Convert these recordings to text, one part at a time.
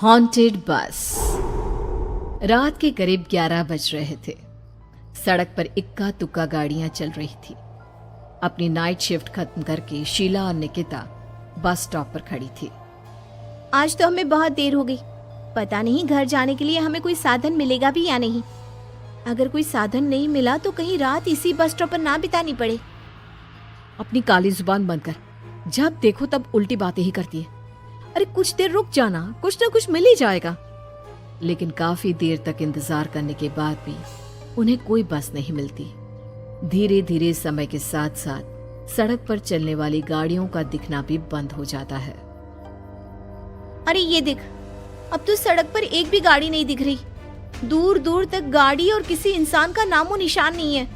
Haunted बस। रात के करीब 11 बज रहे थे। सड़क पर इक्का तुक्का गाड़ियां चल रही थी। अपनी नाइट शिफ्ट खत्म करके शीला और निकिता बस स्टॉप पर खड़ी थी। आज तो हमें बहुत देर हो गई। पता नहीं घर जाने के लिए हमें कोई साधन मिलेगा भी या नहीं। अगर कोई साधन नहीं मिला तो कहीं रात इसी बस स्टॉप पर ना बितानी पड़े। अपनी काली जुबान बंद कर, जब देखो तब उल्टी बातें ही करती है। अरे कुछ देर रुक जाना, कुछ ना कुछ मिल ही जाएगा। लेकिन काफी देर तक इंतजार करने के बाद भी उन्हें कोई बस नहीं मिलती। धीरे धीरे समय के साथ साथ सड़क पर चलने वाली गाड़ियों का दिखना भी बंद हो जाता है। अरे ये देख, अब तो सड़क पर एक भी गाड़ी नहीं दिख रही। दूर दूर तक गाड़ी और किसी इंसान का नामो निशान नहीं है।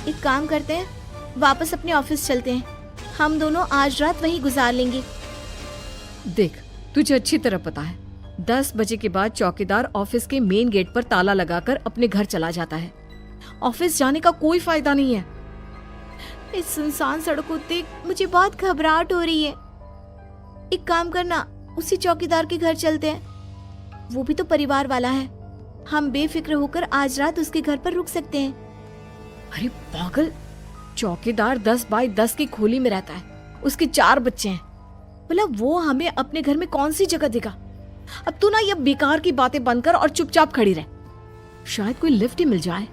एक काम करते हैं, वापस अपने ऑफिस चलते हैं। हम दोनों आज रात वहीं गुजार लेंगे। देख, तुझे अच्छी तरह पता है 10 बजे के बाद चौकीदार ऑफिस के मेन गेट पर ताला लगाकर अपने घर चला जाता है। ऑफिस जाने का कोई फायदा नहीं है। इस सुनसान सड़क को देख मुझे बहुत घबराहट हो रही है। एक काम करना, उसी चौकीदार के घर चलते हैं। वो भी तो परिवार वाला है। हम बेफिक्र होकर आज रात उसके घर पर रुक सकते हैं। अरे पागल, चौकीदार 10 बाई 10 की खोली में रहता है। उसके 4 बच्चे हैं। भला वो हमें अपने घर में कौन सी जगह देगा। अब तू ना ये बेकार की बातें बंद कर और चुपचाप खड़ी रह। शायद कोई लिफ्ट ही मिल जाए।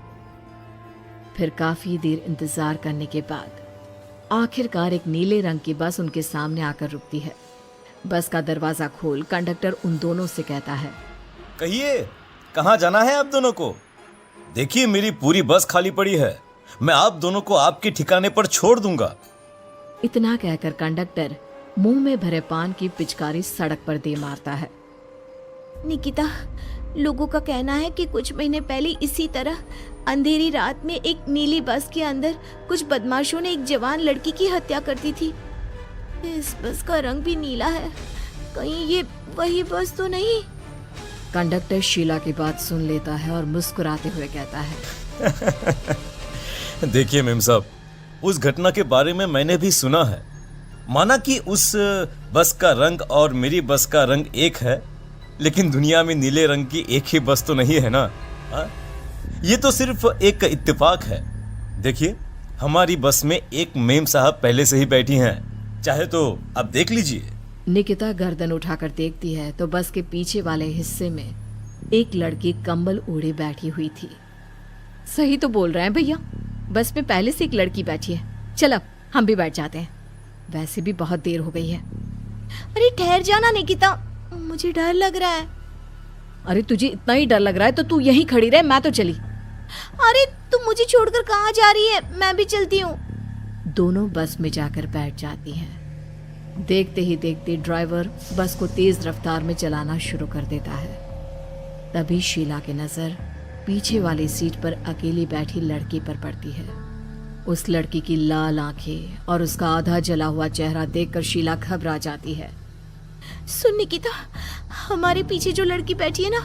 फिर काफी देर इंतजार करने के बाद आखिरकार एक नीले रंग की बस उनके सामने आकर रुकती है। बस का दरवाजा खोल कंडक्टर उन दोनों से कहता है, कहिए कहाँ जाना है आप दोनों को? देखिए मेरी पूरी बस खाली पड़ी है। मैं आप दोनों को आपके ठिकाने पर छोड़ दूंगा। इतना कहकर कंडक्टर मुंह में भरे पान की पिचकारी सड़क पर दे मारता है। निकिता, लोगों का कहना है कि कुछ महीने पहले इसी तरह अंधेरी रात में एक नीली बस के अंदर कुछ बदमाशों ने एक जवान लड़की की हत्या कर दी थी। इस बस का रंग भी नीला है। कहीं ये वही बस तो नहीं? कंडक्टर शीला की बात सुन लेता है और मुस्कुराते हुए कहता है, देखिए मेम साहब, उस घटना के बारे में मैंने भी सुना है। माना कि उस बस का रंग और मेरी बस का रंग एक है, लेकिन दुनिया में नीले रंग की एक ही बस तो नहीं है ना। ये तो सिर्फ एक इत्तेफाक है। देखिए हमारी बस में एक मेम साहब पहले से ही बैठी हैं, चाहे तो आप देख लीजिए। निकिता गर्दन उठाकर देखती है तो बस के पीछे वाले हिस्से में एक लड़की कंबल ओढ़े बैठी हुई थी। सही तो बोल रहे हैं भैया, बस में पहले से एक लड़की बैठी है। चल अब हम भी बैठ जाते हैं, वैसे भी बहुत देर हो गई है। अरे ठहर जाना निकिता, मुझे डर लग रहा है। अरे तुझे इतना ही डर लग रहा है तो तू यहीं खड़ी रहे, मैं तो चली। अरे तुम मुझे छोड़कर कहाँ जा रही है? मैं भी चलती हूँ। दोनों बस में जाकर बैठ जाती हैं। देखते ही देखते ड्राइवर बस को तेज रफ्तार में चलाना शुरू कर देता है। तभी शीला की नजर पीछे वाली सीट पर अकेली बैठी लड़की पर पड़ती है। उस लड़की की लाल आंखें और उसका आधा जला हुआ चेहरा देखकर शीला घबरा जाती है। सुन निकिता, हमारे पीछे जो लड़की बैठी है ना,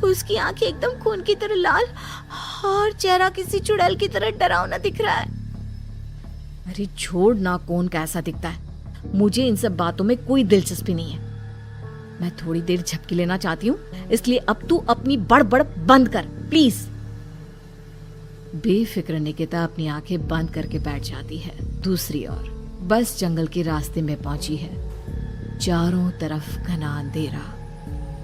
उसकी आंखें एकदम खून की तरह लाल और चेहरा किसी चुड़ैल की तरह डरावना दिख रहा है। अरे छोड़ ना, कौन कैसा दिखता है? मुझे इन सब बातों में कोई दिलचस्पी नहीं है। मैं थोड़ी देर झपकी लेना चाहती हूँ, इसलिए अब तू अपनी बड़बड़ बंद कर प्लीज। बेफिक्र निकिता अपनी आंखें बंद करके बैठ जाती है। दूसरी ओर बस जंगल के रास्ते में पहुंची है। चारों तरफ घना अंधेरा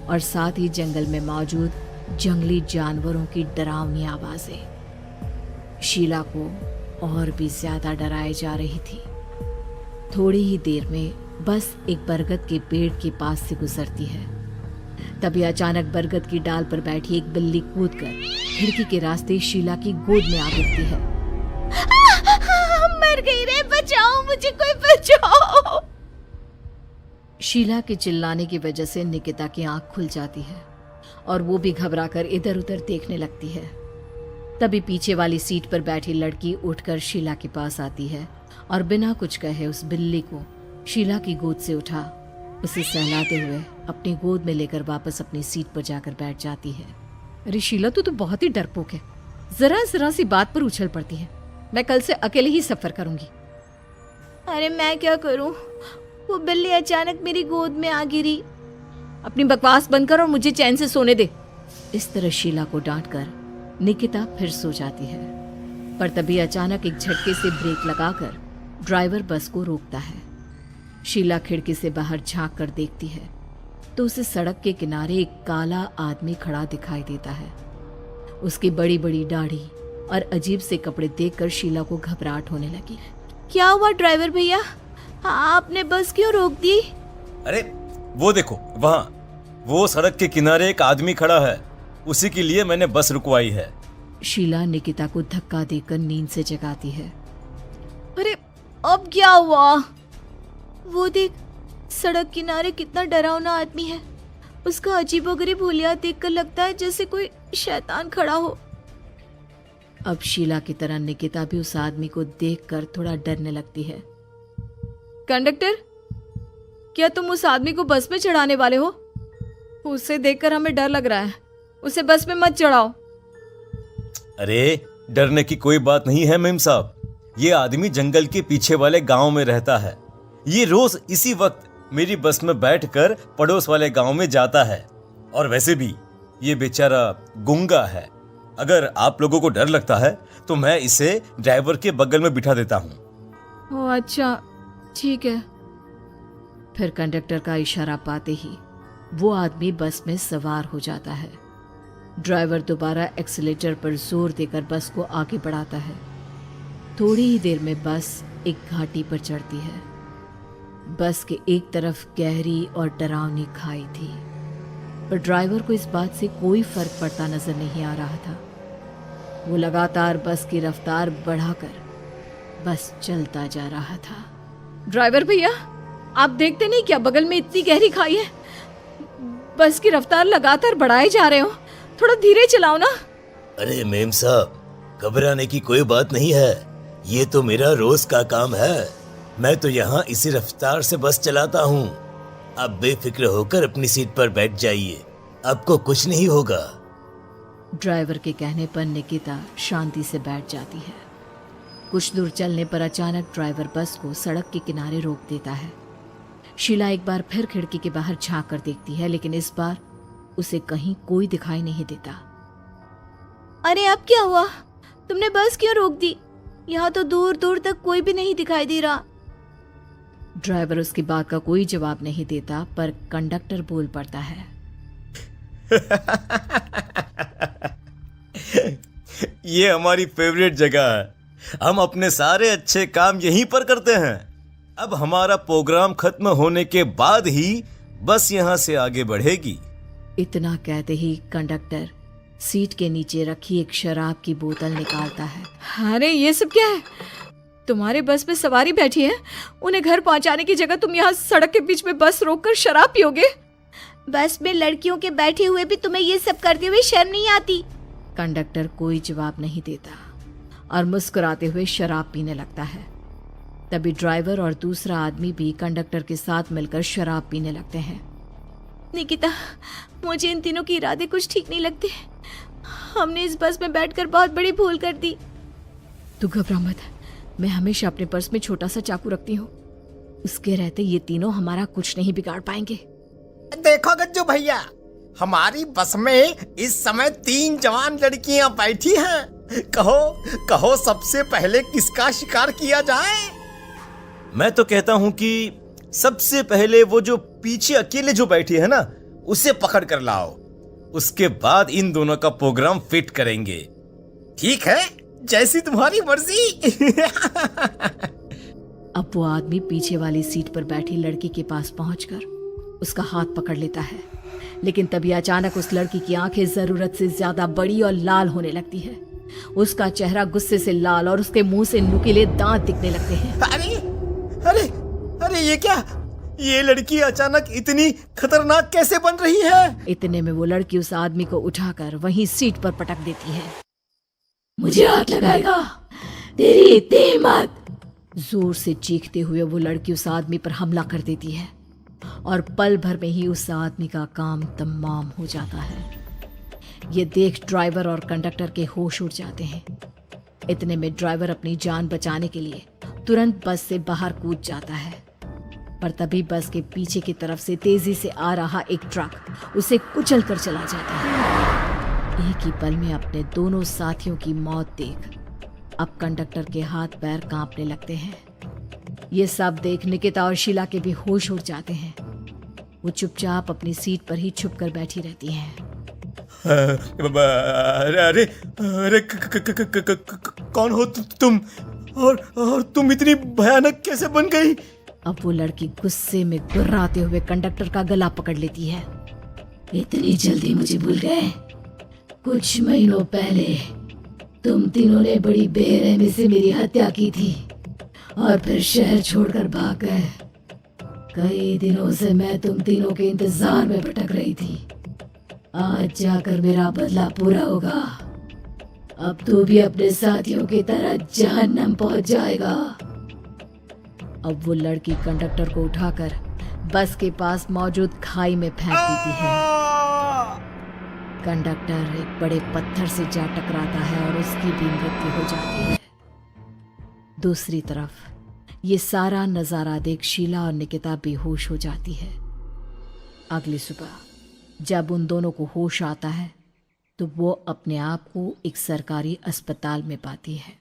और साथ ही जंगल में मौजूद जंगली जानवरों की डरावनी आवाजें शीला को और भी ज्यादा डराए जा रही थी। थोड़ी ही देर में बस एक बरगद के पेड़ के पास से गुजरती है। तभी अचानक बरगद की डाल पर बैठी एक बिल्ली कूदकर खिड़की के रास्ते शीला की गोद में आ गिरती है। मर गई रे, बचाओ मुझे, कोई बचाओ। शीला के चिल्लाने की वजह से निकिता की आंख खुल जाती है और वो भी घबराकर इधर उधर देखने लगती है। तभी पीछे वाली सीट पर बैठी लड़की उठकर शीला के पास आती है और बिना कुछ कहे उस बिल्ली को शीला की गोद से उठा उसे सहलाते हुए अपनी गोद में लेकर वापस अपनी सीट पर जाकर बैठ जाती है। अरे शीला, तू तो बहुत ही डरपोक है। जरा जरा सी बात पर उछल पड़ती है। मैं कल से अकेले ही सफर करूंगी। अरे मैं क्या करूं? वो बिल्ली अचानक मेरी गोद में आ गिरी। अपनी बकवास बंद कर और मुझे चैन से सोने दे। इस तरह शीला को डांटकर निकिता फिर सो जाती है, पर तभी अचानक एक झटके से ब्रेक लगाकर ड्राइवर बस को रोकता है। शीला खिड़की से बाहर झांक कर देखती है तो उसे सड़क के किनारे एक काला आदमी खड़ा दिखाई देता है। उसकी बड़ी बड़ी दाढ़ी और अजीब से कपड़े देखकर शीला को घबराहट होने लगी। क्या हुआ ड्राइवर भैया, आपने बस क्यों रोक दी? अरे वो देखो, वहाँ वो सड़क के किनारे एक आदमी खड़ा है, उसी के लिए मैंने बस रुकवाई है। शीला निकिता को धक्का देकर नींद से जगाती है। अरे अब क्या हुआ? वो देख, सड़क किनारे कितना डरावना आदमी है। उसका अजीबोगरीब हुलिया देखकर लगता है जैसे कोई शैतान खड़ा हो। अब शीला की तरह निकिता भी उस आदमी को देखकर थोड़ा डरने लगती है। कंडक्टर, क्या तुम उस आदमी को बस में चढ़ाने वाले हो? उसे देखकर हमें डर लग रहा है, उसे बस में मत चढ़ाओ। अरे डरने की कोई बात नहीं है मेम साहब, ये आदमी जंगल के पीछे वाले गांव में रहता है। ये रोज इसी वक्त मेरी बस में बैठकर पड़ोस वाले गांव में जाता है, और वैसे भी ये बेचारा गूंगा है। अगर आप लोगों को डर लगता है तो मैं इसे ड्राइवर के बगल में बिठा देता हूँ। ओह अच्छा, ठीक है। फिर कंडक्टर का इशारा पाते ही वो आदमी बस में सवार हो जाता है। ड्राइवर दोबारा एक्सीलेटर पर जोर देकर बस को आगे बढ़ाता है। थोड़ी ही देर में बस एक घाटी पर चढ़ती है। बस के एक तरफ गहरी और डरावनी खाई थी, पर ड्राइवर को इस बात से कोई फर्क पड़ता नजर नहीं आ रहा था। वो लगातार बस की रफ्तार बढ़ाकर बस चलता जा रहा था। ड्राइवर भैया, आप देखते नहीं क्या बगल में इतनी गहरी खाई है? बस की रफ्तार लगातार बढ़ाए जा रहे हो, थोड़ा धीरे चलाओ ना। अरे मेम साहब, घबराने की कोई बात नहीं है, ये तो मेरा रोज का काम है। मैं तो यहाँ इसी रफ्तार से बस चलाता हूँ। आप बेफिक्र होकर अपनी सीट पर बैठ जाइए, आपको कुछ नहीं होगा। ड्राइवर के कहने पर निकिता शांति से बैठ जाती है। कुछ दूर चलने पर अचानक ड्राइवर बस को सड़क के किनारे रोक देता है। शीला एक बार फिर खिड़की के बाहर झांक कर देखती है, लेकिन इस बार उसे कहीं कोई दिखाई नहीं देता। अरे अब क्या हुआ? तुमने बस क्यों रोक दी? यहाँ तो दूर दूर तक कोई भी नहीं दिखाई दे रहा। ड्राइवर उसकी बात का कोई जवाब नहीं देता, पर कंडक्टर बोल पड़ता है। ये हमारी फेवरेट जगह है, हम अपने सारे अच्छे काम यहीं पर करते हैं। अब हमारा प्रोग्राम खत्म होने के बाद ही बस यहाँ से आगे बढ़ेगी। इतना कहते ही कंडक्टर सीट के नीचे रखी एक शराब की बोतल निकालता है। अरे ये सब क्या है? तुम्हारे बस में सवारी बैठी है, उन्हें घर पहुंचाने की जगह तुम यहाँ सड़क के बीच में बस रोककर शराब पियोगे? बस में लड़कियों के बैठे हुए भी तुम्हें ये सब करते हुए शर्म नहीं आती? कंडक्टर कोई जवाब नहीं देता और मुस्कुराते हुए शराब पीने लगता है। तभी ड्राइवर और दूसरा आदमी भी कंडक्टर के साथ मिलकर शराब पीने लगते हैं। निकिता, मुझे इन तीनों के इरादे कुछ ठीक नहीं लगते। हमने इस बस में बैठकर बहुत बड़ी भूल कर दी। तू घबरा मत, मैं हमेशा अपने पर्स में छोटा सा चाकू रखती हूँ। उसके रहते ये तीनों हमारा कुछ नहीं बिगाड़ पाएंगे। देखो गज्जू भैया, हमारी बस में इस समय 3 जवान लड़कियां बैठी हैं। कहो कहो सबसे पहले किसका शिकार किया जाए? मैं तो कहता हूँ कि सबसे पहले वो जो पीछे अकेले जो बैठी है ना, उसे पकड़ कर लाओ। उसके बाद इन दोनों का प्रोग्राम फिट करेंगे। ठीक है, जैसी तुम्हारी मर्जी। अब वो आदमी पीछे वाली सीट पर बैठी लड़की के पास पहुंचकर उसका हाथ पकड़ लेता है, लेकिन तभी अचानक उस लड़की की आंखें जरूरत से ज्यादा बड़ी और लाल होने लगती है। उसका चेहरा गुस्से से लाल और उसके मुंह से नुकीले दांत दिखने लगते हैं। अरे अरे अरे ये क्या? ये लड़की अचानक इतनी खतरनाक कैसे बन रही है? इतने में वो लड़की उस आदमी को उठाकर वहीं सीट पर पटक देती है। मुझे हाथ लगाएगा, तेरी इतनी हिम्मत! जोर से चीखते हुए वो लड़की उस आदमी पर हमला कर देती है और पल भर में ही उस आदमी का काम तमाम हो जाता है। ये देख ड्राइवर और कंडक्टर के होश उड़ जाते हैं। इतने में ड्राइवर अपनी जान बचाने के लिए तुरंत बस से बाहर कूद जाता है। पर तभी बस के पीछे की तरफ से तेजी से आ रहा एक ट्रक उसे कुचल कर चला जाता है। एक ही पल में अपने दोनों साथियों की मौत देख अब कंडक्टर के हाथ पैर कांपने लगते हैं। ये सब देख निकिता और शीला के भी होश उड़ जाते हैं। वो चुपचाप अपनी सीट पर ही छुप कर बैठी रहती हैं। अरे अरे अरे कौन हो तुम और तुम इतनी भयानक कैसे बन गई? अब वो लड़की गुस्से में गुर्राते हुए कंडक्टर का गला पकड़ लेती है। इतनी जल्दी मुझे भूल गए? कुछ महीनों पहले तुम तीनों ने बड़ी बेरहमी से मेरी हत्या की थी और फिर शहर छोड़कर भाग गए। कई दिनों से मैं तुम तीनों के इंतजार में भटक रही थी। आज जाकर मेरा बदला पूरा होगा। अब तू भी अपने साथियों की तरह जहन्नम पहुंच जाएगा। अब वो लड़की कंडक्टर को उठाकर बस के पास मौजूद खाई में फेंक देती है। कंडक्टर एक बड़े पत्थर से जा टकराता है और उसकी भी मृत्यु हो जाती है। दूसरी तरफ ये सारा नजारा देख शीला और निकिता बेहोश हो जाती है। अगली सुबह जब उन दोनों को होश आता है तो वो अपने आप को एक सरकारी अस्पताल में पाती है।